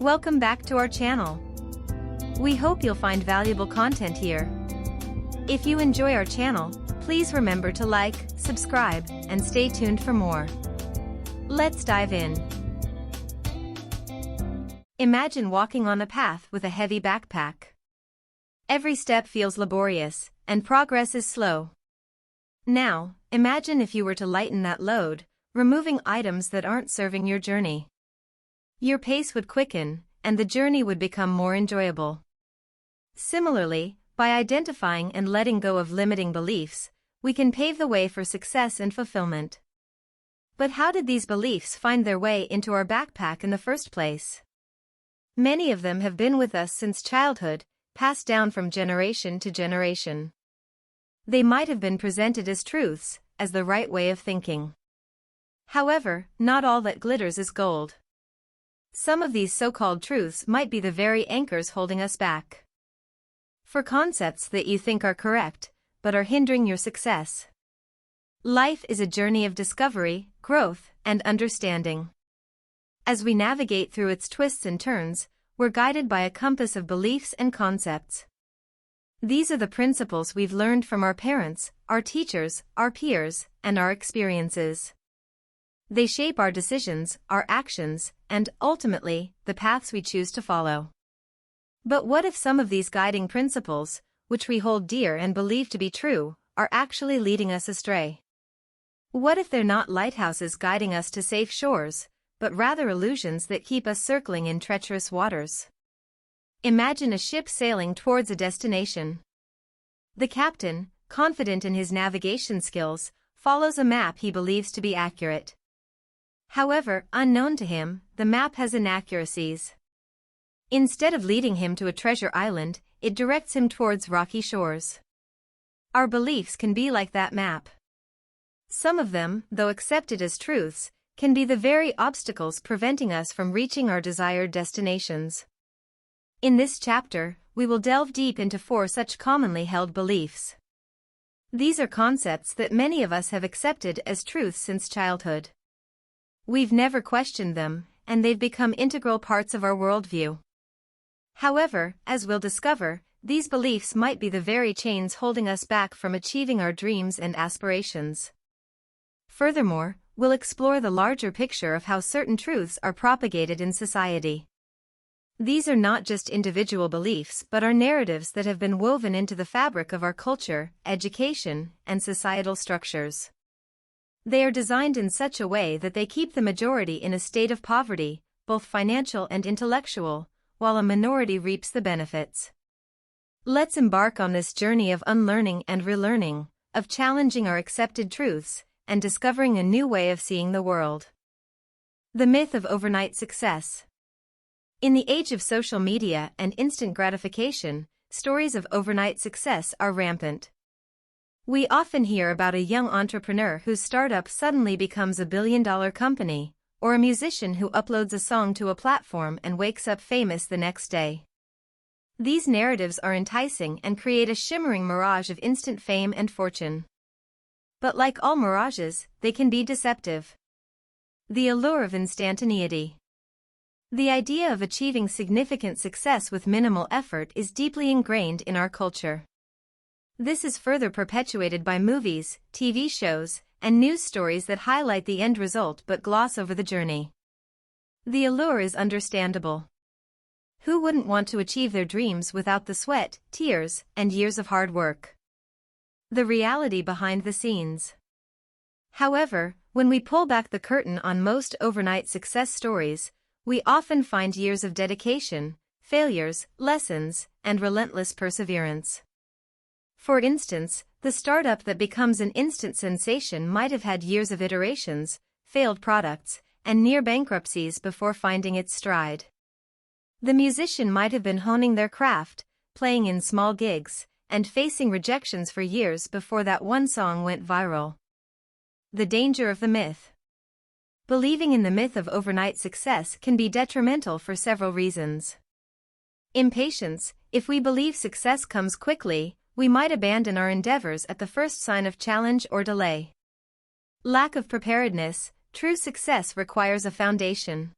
Welcome back to our channel. We hope you'll find valuable content here. If you enjoy our channel, please remember to like, subscribe, and stay tuned for more. Let's dive in. Imagine walking on a path with a heavy backpack. Every step feels laborious, and progress is slow. Now, imagine if you were to lighten that load, removing items that aren't serving your journey. Your pace would quicken, and the journey would become more enjoyable. Similarly, by identifying and letting go of limiting beliefs, we can pave the way for success and fulfillment. But how did these beliefs find their way into our backpack in the first place? Many of them have been with us since childhood, passed down from generation to generation. They might have been presented as truths, as the right way of thinking. However, not all that glitters is gold. Some of these so-called truths might be the very anchors holding us back. For concepts that you think are correct, but are hindering your success. Life is a journey of discovery, growth, and understanding. As we navigate through its twists and turns, we're guided by a compass of beliefs and concepts. These are the principles we've learned from our parents, our teachers, our peers, and our experiences. They shape our decisions, our actions, and, ultimately, the paths we choose to follow. But what if some of these guiding principles, which we hold dear and believe to be true, are actually leading us astray? What if they're not lighthouses guiding us to safe shores, but rather illusions that keep us circling in treacherous waters? Imagine a ship sailing towards a destination. The captain, confident in his navigation skills, follows a map he believes to be accurate. However, unknown to him, the map has inaccuracies. Instead of leading him to a treasure island, it directs him towards rocky shores. Our beliefs can be like that map. Some of them, though accepted as truths, can be the very obstacles preventing us from reaching our desired destinations. In this chapter, we will delve deep into 4 such commonly held beliefs. These are concepts that many of us have accepted as truths since childhood. We've never questioned them, and they've become integral parts of our worldview. However, as we'll discover, these beliefs might be the very chains holding us back from achieving our dreams and aspirations. Furthermore, we'll explore the larger picture of how certain truths are propagated in society. These are not just individual beliefs but are narratives that have been woven into the fabric of our culture, education, and societal structures. They are designed in such a way that they keep the majority in a state of poverty, both financial and intellectual, while a minority reaps the benefits. Let's embark on this journey of unlearning and relearning, of challenging our accepted truths, and discovering a new way of seeing the world. The myth of overnight success. In the age of social media and instant gratification, stories of overnight success are rampant. We often hear about a young entrepreneur whose startup suddenly becomes a billion-dollar company, or a musician who uploads a song to a platform and wakes up famous the next day. These narratives are enticing and create a shimmering mirage of instant fame and fortune. But like all mirages, they can be deceptive. The allure of instantaneity. The idea of achieving significant success with minimal effort is deeply ingrained in our culture. This is further perpetuated by movies, TV shows, and news stories that highlight the end result but gloss over the journey. The allure is understandable. Who wouldn't want to achieve their dreams without the sweat, tears, and years of hard work? The reality behind the scenes. However, when we pull back the curtain on most overnight success stories, we often find years of dedication, failures, lessons, and relentless perseverance. For instance, the startup that becomes an instant sensation might have had years of iterations, failed products, and near bankruptcies before finding its stride. The musician might have been honing their craft, playing in small gigs, and facing rejections for years before that one song went viral. The danger of the myth. Believing in the myth of overnight success can be detrimental for several reasons. Impatience. If we believe success comes quickly, we might abandon our endeavors at the first sign of challenge or delay. Lack of preparedness. True success requires a foundation.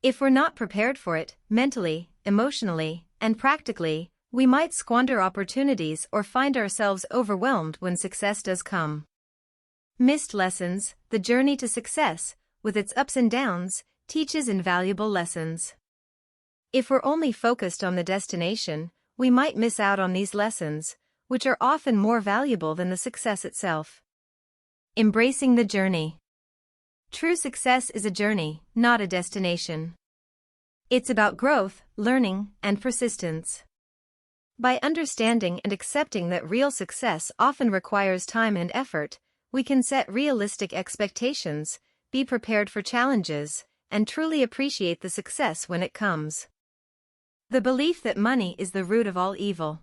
If we're not prepared for it, mentally, emotionally, and practically, we might squander opportunities or find ourselves overwhelmed when success does come. Missed lessons. The journey to success, with its ups and downs, teaches invaluable lessons. If we're only focused on the destination, we might miss out on these lessons, which are often more valuable than the success itself. Embracing the journey. True success is a journey, not a destination. It's about growth, learning, and persistence. By understanding and accepting that real success often requires time and effort, we can set realistic expectations, be prepared for challenges, and truly appreciate the success when it comes. The belief that money is the root of all evil.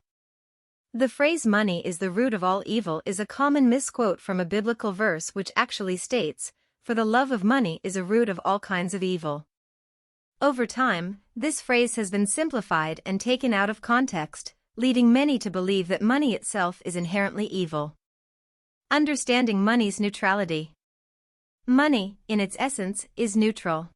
The phrase "money is the root of all evil" is a common misquote from a biblical verse which actually states, "For the love of money is a root of all kinds of evil." Over time, this phrase has been simplified and taken out of context, leading many to believe that money itself is inherently evil. Understanding money's neutrality. Money, in its essence, is neutral.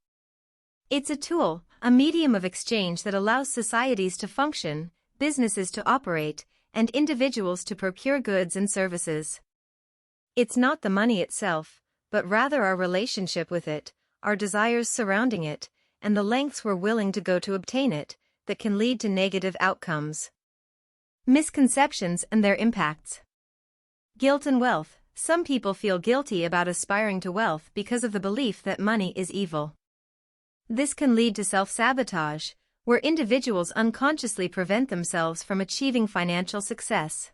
It's a tool, a medium of exchange that allows societies to function, businesses to operate, and individuals to procure goods and services. It's not the money itself, but rather our relationship with it, our desires surrounding it, and the lengths we're willing to go to obtain it, that can lead to negative outcomes. Misconceptions and their impacts. Guilt and wealth. Some people feel guilty about aspiring to wealth because of the belief that money is evil. This can lead to self-sabotage, where individuals unconsciously prevent themselves from achieving financial success.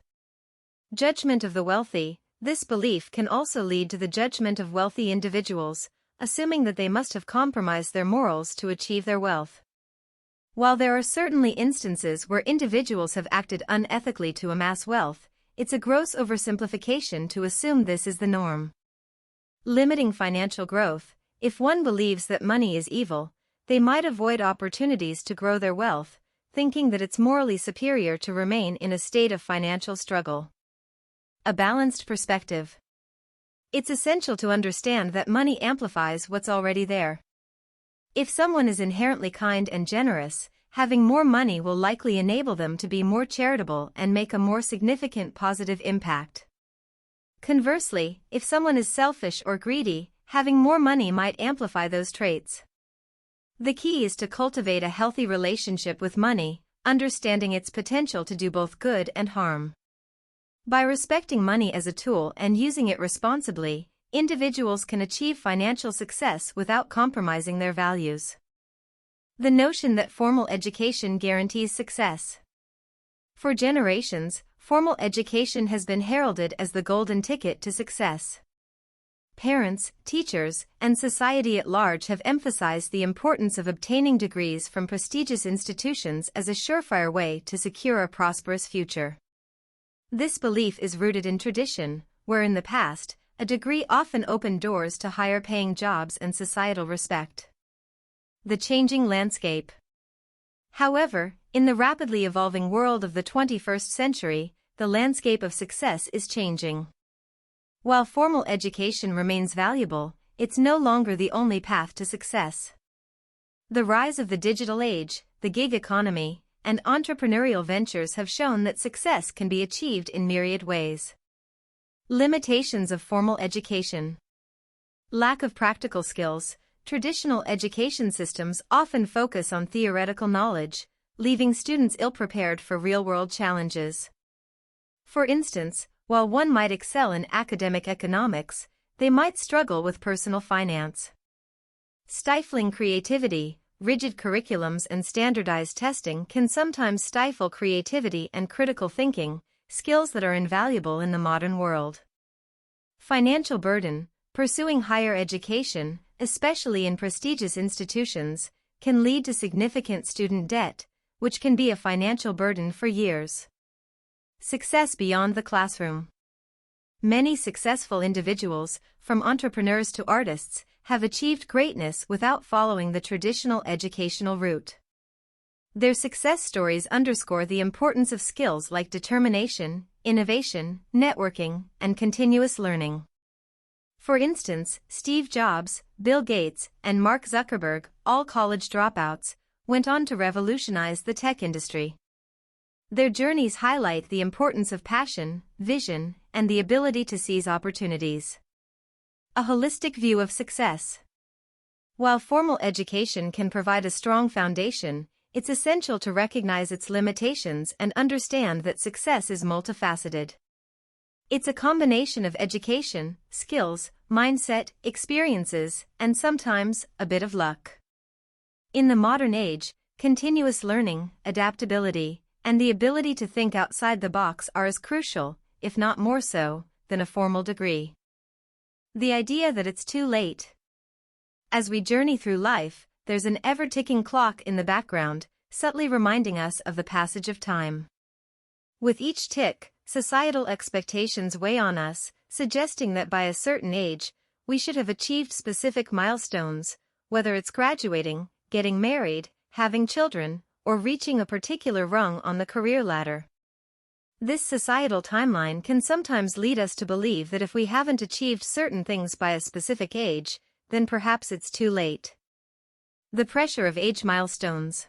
Judgment of the wealthy. This belief can also lead to the judgment of wealthy individuals, assuming that they must have compromised their morals to achieve their wealth. While there are certainly instances where individuals have acted unethically to amass wealth, it's a gross oversimplification to assume this is the norm. Limiting financial growth. If one believes that money is evil, they might avoid opportunities to grow their wealth, thinking that it's morally superior to remain in a state of financial struggle. A balanced perspective. It's essential to understand that money amplifies what's already there. If someone is inherently kind and generous, having more money will likely enable them to be more charitable and make a more significant positive impact. Conversely, if someone is selfish or greedy, having more money might amplify those traits. The key is to cultivate a healthy relationship with money, understanding its potential to do both good and harm. By respecting money as a tool and using it responsibly, individuals can achieve financial success without compromising their values. The notion that formal education guarantees success. For generations, formal education has been heralded as the golden ticket to success. Parents, teachers, and society at large have emphasized the importance of obtaining degrees from prestigious institutions as a surefire way to secure a prosperous future. This belief is rooted in tradition, where in the past, a degree often opened doors to higher-paying jobs and societal respect. The changing landscape. However, in the rapidly evolving world of the 21st century, the landscape of success is changing. While formal education remains valuable, it's no longer the only path to success. The rise of the digital age, the gig economy, and entrepreneurial ventures have shown that success can be achieved in myriad ways. Limitations of formal education. Lack of practical skills. Traditional education systems often focus on theoretical knowledge, leaving students ill-prepared for real-world challenges. For instance, while one might excel in academic economics, they might struggle with personal finance. Stifling creativity. Rigid curriculums and standardized testing can sometimes stifle creativity and critical thinking, skills that are invaluable in the modern world. Financial burden. Pursuing higher education, especially in prestigious institutions, can lead to significant student debt, which can be a financial burden for years. Success beyond the classroom. Many successful individuals, from entrepreneurs to artists, have achieved greatness without following the traditional educational route. Their success stories underscore the importance of skills like determination, innovation, networking, and continuous learning. For instance, Steve Jobs, Bill Gates, and Mark Zuckerberg, all college dropouts, went on to revolutionize the tech industry. Their journeys highlight the importance of passion, vision, and the ability to seize opportunities. A holistic view of success. While formal education can provide a strong foundation, it's essential to recognize its limitations and understand that success is multifaceted. It's a combination of education, skills, mindset, experiences, and sometimes, a bit of luck. In the modern age, continuous learning, adaptability, and the ability to think outside the box are as crucial, if not more so, than a formal degree. The idea that it's too late. As we journey through life, there's an ever-ticking clock in the background, subtly reminding us of the passage of time. With each tick, societal expectations weigh on us, suggesting that by a certain age, we should have achieved specific milestones, whether it's graduating, getting married, having children, or reaching a particular rung on the career ladder. This societal timeline can sometimes lead us to believe that if we haven't achieved certain things by a specific age, then perhaps it's too late. The pressure of age milestones.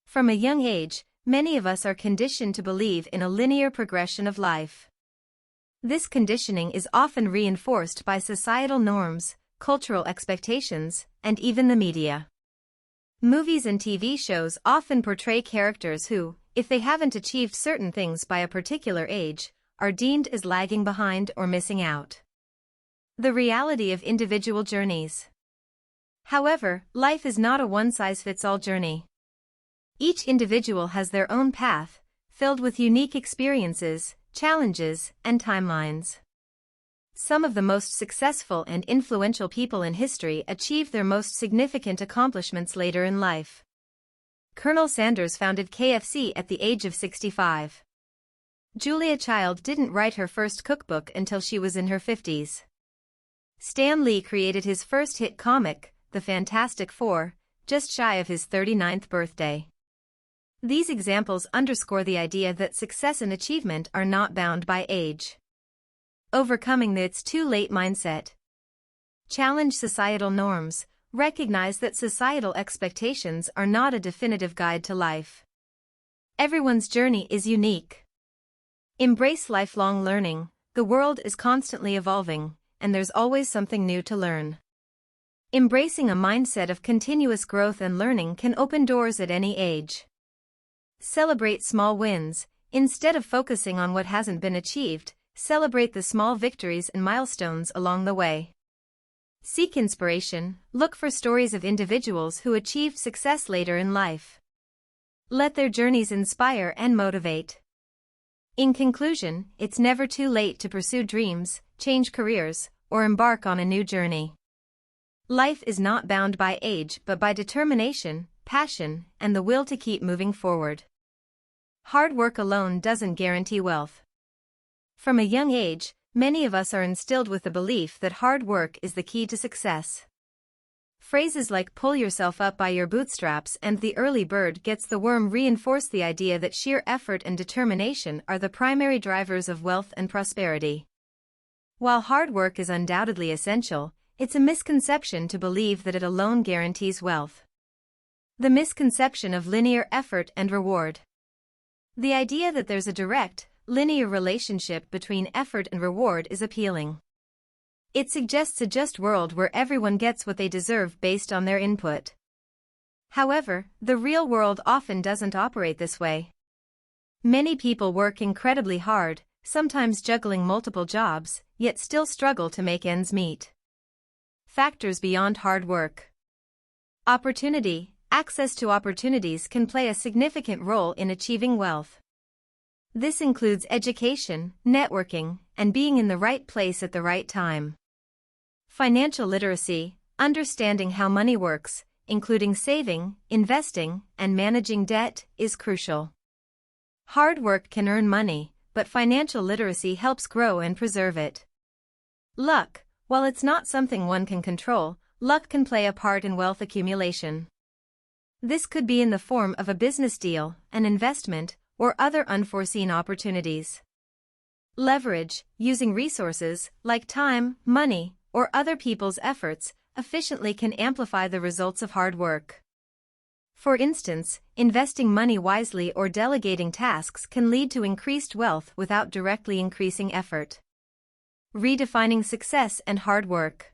From a young age, many of us are conditioned to believe in a linear progression of life. This conditioning is often reinforced by societal norms, cultural expectations, and even the media. Movies and TV shows often portray characters who, if they haven't achieved certain things by a particular age, are deemed as lagging behind or missing out. The reality of individual journeys. However, life is not a one-size-fits-all journey. Each individual has their own path, filled with unique experiences, challenges, and timelines. Some of the most successful and influential people in history achieved their most significant accomplishments later in life. Colonel Sanders founded KFC at the age of 65. Julia Child didn't write her first cookbook until she was in her 50s. Stan Lee created his first hit comic, The Fantastic Four, just shy of his 39th birthday. These examples underscore the idea that success and achievement are not bound by age. Overcoming the "it's too late" mindset. Challenge societal norms. Recognize that societal expectations are not a definitive guide to life. Everyone's journey is unique. Embrace lifelong learning. The world is constantly evolving, and there's always something new to learn. Embracing a mindset of continuous growth and learning can open doors at any age. Celebrate small wins. Instead of focusing on what hasn't been achieved, celebrate the small victories and milestones along the way. Seek inspiration. Look for stories of individuals who achieved success later in life. Let their journeys inspire and motivate. In conclusion, it's never too late to pursue dreams, change careers, or embark on a new journey. Life is not bound by age but by determination, passion, and the will to keep moving forward. Hard work alone doesn't guarantee wealth. From a young age, many of us are instilled with the belief that hard work is the key to success. Phrases like "pull yourself up by your bootstraps" and "the early bird gets the worm" reinforce the idea that sheer effort and determination are the primary drivers of wealth and prosperity. While hard work is undoubtedly essential, it's a misconception to believe that it alone guarantees wealth. The misconception of linear effort and reward. The idea that there's a direct, linear relationship between effort and reward is appealing. It suggests a just world where everyone gets what they deserve based on their input. However, the real world often doesn't operate this way. Many people work incredibly hard, sometimes juggling multiple jobs, yet still struggle to make ends meet. Factors beyond hard work. Opportunity. Access to opportunities can play a significant role in achieving wealth. This includes education, networking, and being in the right place at the right time. Financial literacy, understanding how money works, including saving, investing, and managing debt, is crucial. Hard work can earn money, but financial literacy helps grow and preserve it. Luck. While it's not something one can control, luck can play a part in wealth accumulation. This could be in the form of a business deal, an investment, or other unforeseen opportunities. Leverage, using resources, like time, money, or other people's efforts, efficiently can amplify the results of hard work. For instance, investing money wisely or delegating tasks can lead to increased wealth without directly increasing effort. Redefining success and hard work.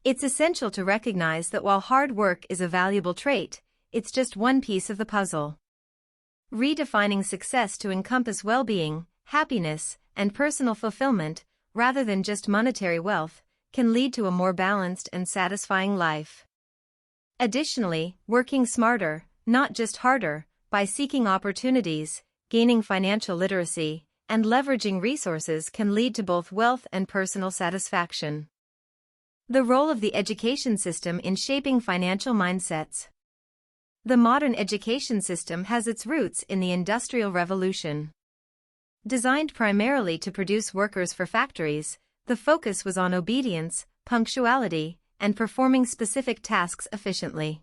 It's essential to recognize that while hard work is a valuable trait, it's just one piece of the puzzle. Redefining success to encompass well-being, happiness, and personal fulfillment, rather than just monetary wealth, can lead to a more balanced and satisfying life. Additionally, working smarter, not just harder, by seeking opportunities, gaining financial literacy, and leveraging resources can lead to both wealth and personal satisfaction. The role of the education system in shaping financial mindsets. The modern education system has its roots in the Industrial Revolution. Designed primarily to produce workers for factories, the focus was on obedience, punctuality, and performing specific tasks efficiently.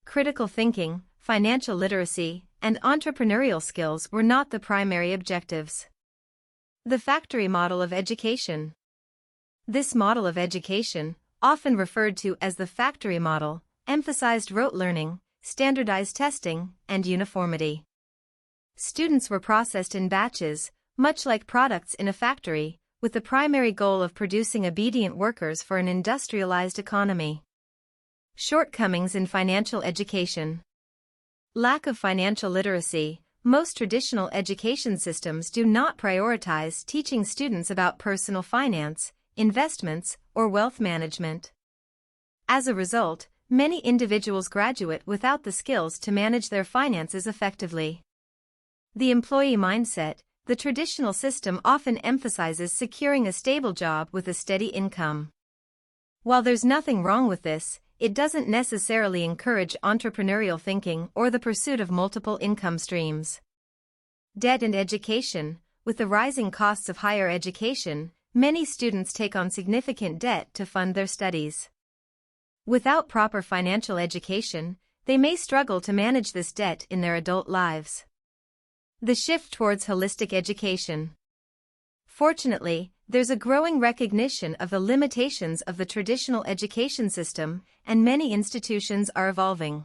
Critical thinking, financial literacy, and entrepreneurial skills were not the primary objectives. The factory model of education. This model of education, often referred to as the factory model, emphasized rote learning, standardized testing, and uniformity. Students were processed in batches, much like products in a factory, with the primary goal of producing obedient workers for an industrialized economy. Shortcomings in financial education. Lack of financial literacy. Most traditional education systems do not prioritize teaching students about personal finance, investments, or wealth management. As a result, many individuals graduate without the skills to manage their finances effectively. The employee mindset. The traditional system often emphasizes securing a stable job with a steady income. While there's nothing wrong with this, it doesn't necessarily encourage entrepreneurial thinking or the pursuit of multiple income streams. Debt and education. With the rising costs of higher education, many students take on significant debt to fund their studies. Without proper financial education, they may struggle to manage this debt in their adult lives. The shift towards holistic education. Fortunately, there's a growing recognition of the limitations of the traditional education system, and many institutions are evolving.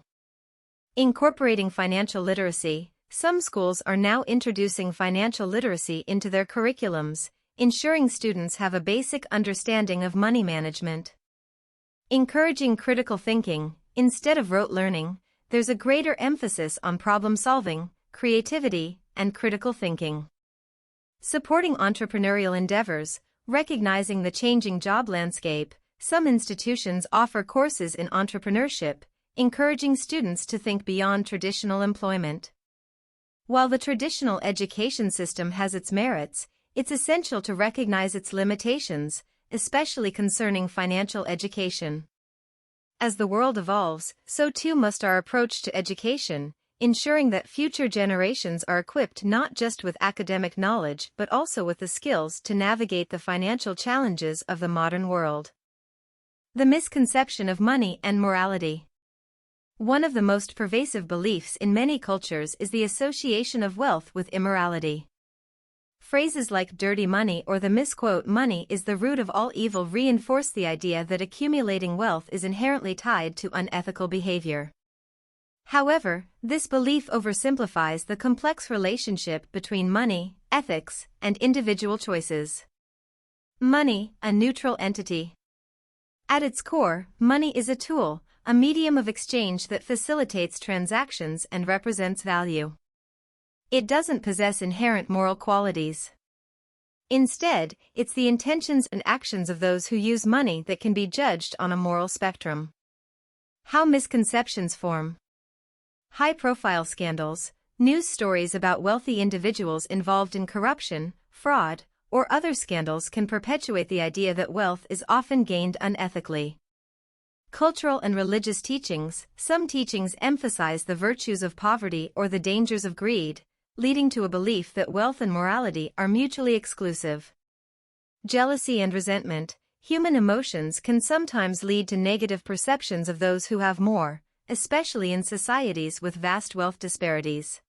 Incorporating financial literacy. Some schools are now introducing financial literacy into their curriculums, ensuring students have a basic understanding of money management. Encouraging critical thinking. Instead of rote learning, there's a greater emphasis on problem solving, creativity, and critical thinking. Supporting entrepreneurial endeavors. Recognizing the changing job landscape, some institutions offer courses in entrepreneurship, encouraging students to think beyond traditional employment. While the traditional education system has its merits, it's essential to recognize its limitations, especially concerning financial education. As the world evolves, so too must our approach to education, ensuring that future generations are equipped not just with academic knowledge but also with the skills to navigate the financial challenges of the modern world. The misconception of money and morality. One of the most pervasive beliefs in many cultures is the association of wealth with immorality. Phrases like dirty money or the misquote money is the root of all evil reinforce the idea that accumulating wealth is inherently tied to unethical behavior. However, this belief oversimplifies the complex relationship between money, ethics, and individual choices. Money, a neutral entity. At its core, money is a tool, a medium of exchange that facilitates transactions and represents value. It doesn't possess inherent moral qualities. Instead, it's the intentions and actions of those who use money that can be judged on a moral spectrum. How misconceptions form. High-profile scandals, news stories about wealthy individuals involved in corruption, fraud, or other scandals can perpetuate the idea that wealth is often gained unethically. Cultural and religious teachings. Some teachings emphasize the virtues of poverty or the dangers of greed, leading to a belief that wealth and morality are mutually exclusive. Jealousy and resentment. Human emotions can sometimes lead to negative perceptions of those who have more, especially in societies with vast wealth disparities.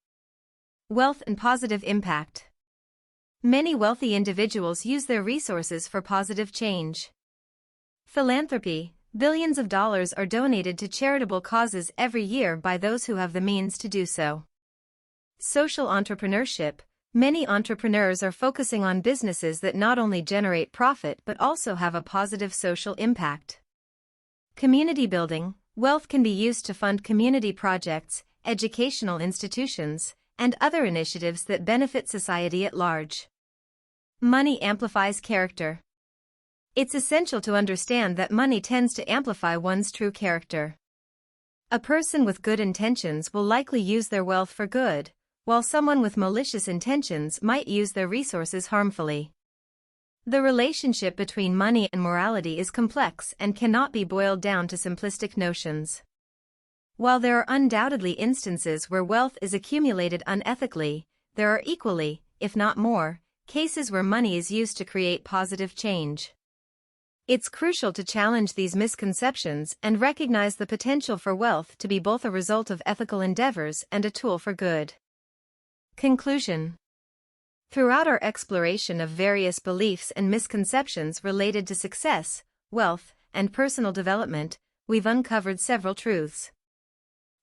Wealth and positive impact. Many wealthy individuals use their resources for positive change. Philanthropy. Billions of dollars are donated to charitable causes every year by those who have the means to do so. Social entrepreneurship. Many entrepreneurs are focusing on businesses that not only generate profit but also have a positive social impact. Community building. Wealth can be used to fund community projects, educational institutions, and other initiatives that benefit society at large. Money amplifies character. It's essential to understand that money tends to amplify one's true character. A person with good intentions will likely use their wealth for good, while someone with malicious intentions might use their resources harmfully. The relationship between money and morality is complex and cannot be boiled down to simplistic notions. While there are undoubtedly instances where wealth is accumulated unethically, there are equally, if not more, cases where money is used to create positive change. It's crucial to challenge these misconceptions and recognize the potential for wealth to be both a result of ethical endeavors and a tool for good. Conclusion. Throughout our exploration of various beliefs and misconceptions related to success, wealth, and personal development, we've uncovered several truths.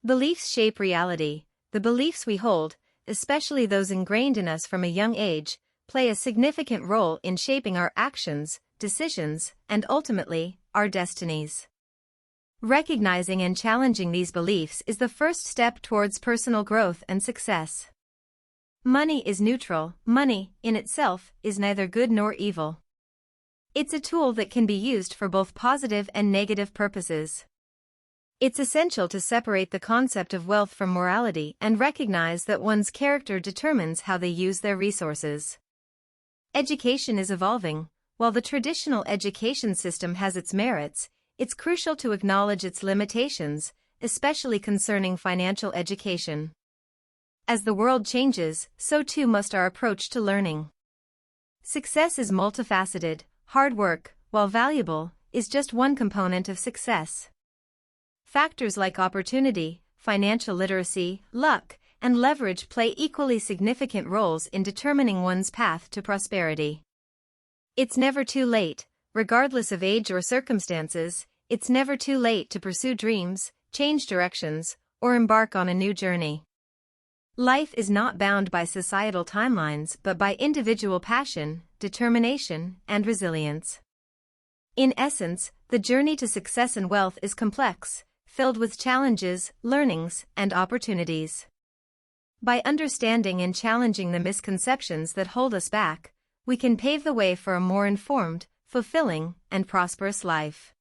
Beliefs shape reality. The beliefs we hold, especially those ingrained in us from a young age, play a significant role in shaping our actions, decisions, and ultimately, our destinies. Recognizing and challenging these beliefs is the first step towards personal growth and success. Money is neutral. Money, in itself, is neither good nor evil. It's a tool that can be used for both positive and negative purposes. It's essential to separate the concept of wealth from morality and recognize that one's character determines how they use their resources. Education is evolving. While the traditional education system has its merits, it's crucial to acknowledge its limitations, especially concerning financial education. As the world changes, so too must our approach to learning. Success is multifaceted. Hard work, while valuable, is just one component of success. Factors like opportunity, financial literacy, luck, and leverage play equally significant roles in determining one's path to prosperity. It's never too late, regardless of age or circumstances, it's never too late to pursue dreams, change directions, or embark on a new journey. Life is not bound by societal timelines but by individual passion, determination, and resilience. In essence, the journey to success and wealth is complex, filled with challenges, learnings, and opportunities. By understanding and challenging the misconceptions that hold us back, we can pave the way for a more informed, fulfilling, and prosperous life.